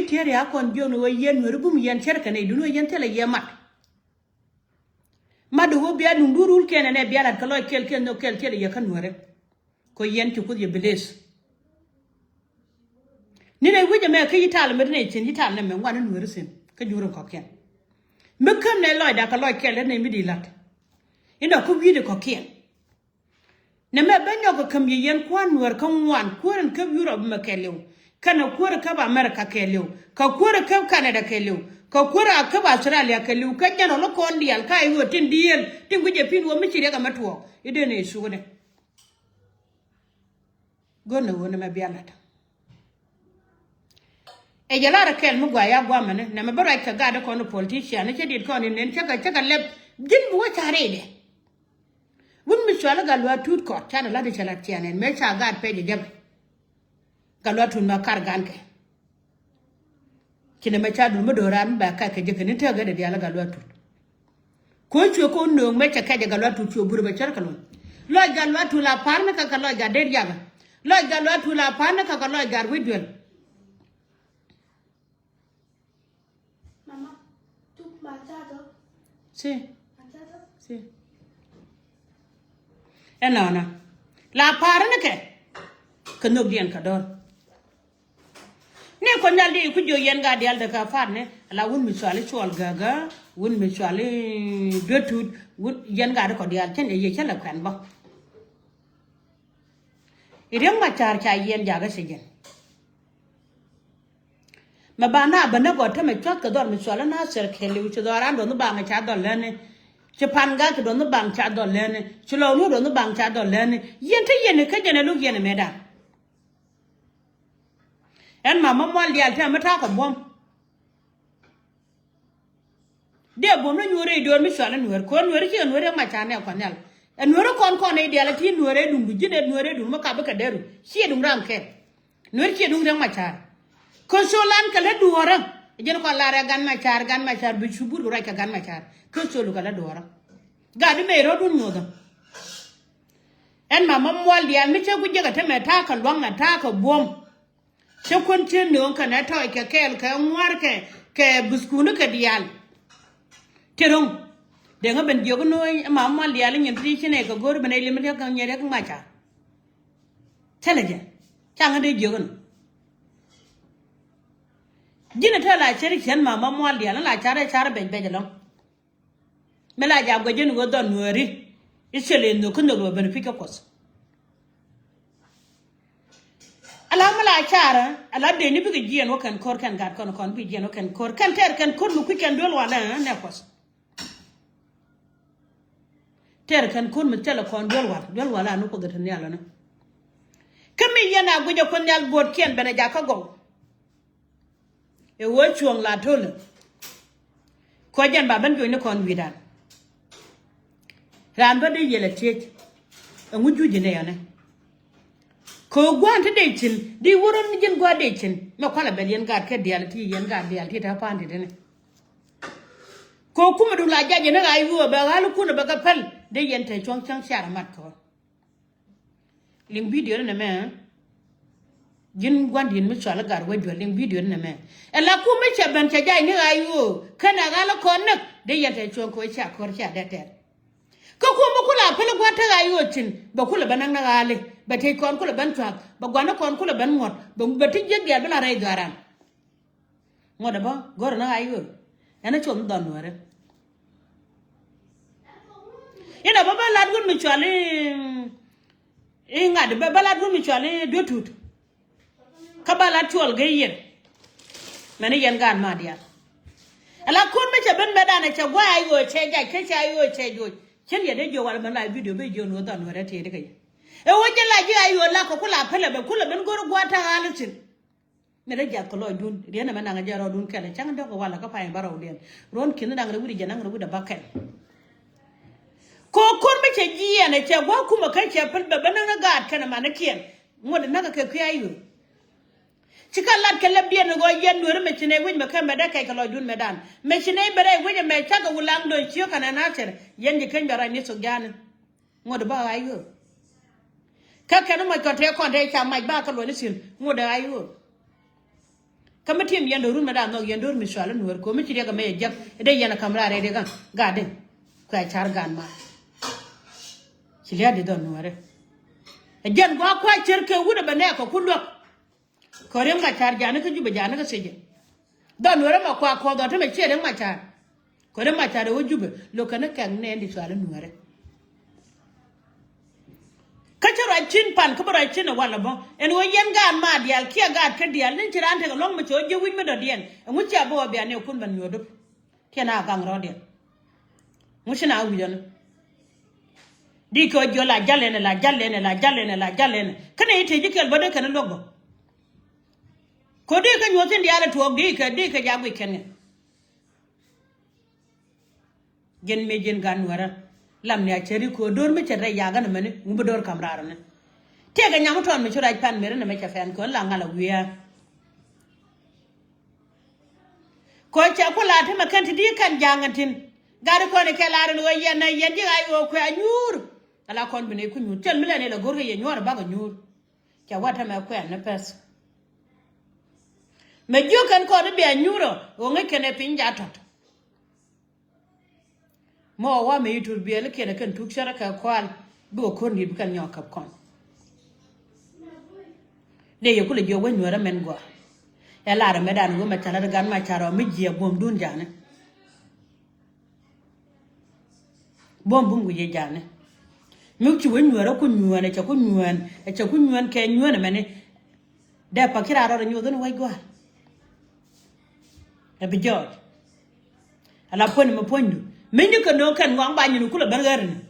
Tiere akon jono we yen rubum yen cerka ne dunu yen tele yemat madu wo biya ndurul kene ne biya lat kaloy kel no kel tele yakan wore ko yen ci ko ye beles ni ne wuje me ka yital me ne cin yital ne me ngwana nwere sen ka juro ko ken me kam ne loy da kaloy kel ne mi di lat ina ko wi de ko ken ne me benyo ko kam yen kwan wor kan wan kuren ka Europe me kelew kana kura ka ba America kelew ka kura ka Canada kelew ka kura ka ba Australia kelew ka jano lo ko ndial ka iwo tin diel tin guje pin wo michire ga matwo ide ne sugune gonna wona ma bialata e jalara kel mu gwa ya gwa mane na ma bara ka ga da ko no politician ne chedi ko ni nen chaka leb din bu wachare de wun mi swala ga lwa tut ko tana la de chala tianen me cha ga pe de jabe galwatu na karganke kine me cha dum do ran ba ka ke je ni te ga de yala galwatu ko chu ko no me cha ka de galwatu chu buru ba char kalon lo galwatu la parna ka lo ga de yaga lo galwatu la parna ka lo ga widwel Mamá, tú manchado. sí Manchado. sí enona la parna ke no bien ka don ne ko nyaldi ku jo yen ga dial de ka farne la won mi swale chol gaga won mi swale dotud won yen ga ko dial chen ye chala kan ba irem ma char cha yen jaga sejen ma bana bana go ta me chot ka dor mi swale na ser khele u chodora ndo no ba ma cha dol lene che panga ke do no bang cha dol lene chulo no do no bang cha dol lene yen te yen ka jene lu yen me da en mama mwal dial ta mata ko bom de bom na nyore do mi swala nuwer ko nuwer ki nuwer ma cha ne ko nel en nuwer kon ne dial ti nuwer dum bu jine nuwer dum ka ba ka deru si dum ram ke nuwer ki dum ram ma cha ko solan ka le duora jen ko la re gan ma cha bu chubur ra ka gan ma cha ko solu ka le duora ga de me ro dun nyoda en mama mwal dial mi che ku je ka te me ta ka lwang na ta ka bom se kontin no kan na toy ke kel ka ngwar ke buskunu ke dial terong de nga ben jogo no mama dial nyen tri chine ko gor ben lim de ka nyere ka macha teleje changa de jogo jina tala cheri chen mama mwal dial la chare ben bejelo mela ja go jin go don wori isele no kundo go ben fika kos alamala chara ala de ni biga jien wo kan kor kan gat kon bi jien wo kan kor kan ter kan kor lu ku kan dol wala ne kos ter kan kor mu tele kon dol wala no ko gata ne ala na kami yana guje kon yal bot ken bena ja ka go e wo chuong la tole ko jan ba ban jo ne kon widan ran ba de yele tek nguju jine yana ko gwante de chin di woron ni jin gwa de chin ma kwala bel yen ga ke dial ti ta pande de ne ko kuma du la jaje na ay wo ba galu kuna ba ka pal de yen te chong chang shara mat ko lim video ne me jin gwande mi sala gar wa jo lim video ne me ela ku me che ban che jay ni ay wo kana gala ko nak de yen te chong ko cha kor cha de ter ko kuma kula pala gwa ta ay wo chin ba kula banang na gale ba tay kon kula ban twak ba gwana kon kula ban ngot ba tijje gel bala ray garan ngoda ba gor na ayo ana chom don wore ina baba lad gun mi chwale ngad ba lad gun mi chwale do tut ka bala tol gayen mani yan gan ma dia ala kun me che ben medana che gwa ayo che ja ke che ayo che jo chen ye de jo wala man la video be jo no don wore te de kay e woje la ji ayo la ko kula pele be kula ben gor gwata halatin me da jakko lo dun rena man nga jaro dun kala changa do ko wala ka fay baraw den ron kin da nga wuri jana nga wuri da bakal ko kon me che ji ene che gwa kuma kan che pele be ben nga gat kana man kien ngoda naga ke ku ayo chika lat kala bien go yen dur me chine win me kan me da kay kala dun me dan me chine bere wije me chaga wulang do chiyo kana na cher yen di kan bara ni so gana ngoda ba ayo ka kanu ma ko te ko de cha mai ba ka lo ni sin ngoda ayo kama tim yando run mada no yando mi swala nuwer ko mi chiriya ga me jak de yana kamra re de ga gaden ko ay char gan ma chiriya de don nuwer jan gwa kwa cherke wuda bane ko kullo ko re ma char jana ka juba jana ka seje don nuwer ma kwa ko do to me chere ma char ko re ma char wo juba lo kana kan ne ndi swala nuwer kachara chin pan kabara chin wala bo en wo yen gan ma dial kia gat ka dial nin chirante ko long ma cho je win me do dien mu cha bo be ne kun ban nyodo kena gang ro dien mu china wi don di ko jo la jalene la jalene la jalene la jalene kana ite jikel bodo kana logo ko di ka nyotin dial to di ka jago ken gen me gen gan wara lam ne acheri ko dor me chere yaga na mene ngumbu dor kamraro ne tega nyamu ton me chura pan mere na me chafen ko la ngala wiya ko cha ko la te makanti di kan jangatin gari ko ne kelare no yena yendi ay o ko anyur ala kon bine ku nyur tel mele ne la gorga ye nyora baga nyur cha wata me ko na pes me jokan ko be anyuro o ngeke ne pinja tot mo wa me yitur biele kene kan tuk shara ka kwal bo kon ni kan nyokap kon ne ye kule jo wen wara men go ya lara medan go ma tara gan ma charo mi je bom dun jane bom bungu je jane mi ci wen wara ku nyuane cha ku nyuan e cha ku nyuan ke nyuane mene da pakira ro nyu don way go e bi jot ala pon mo pondu Mende ko no kan ngong ba nyunu kula bargarin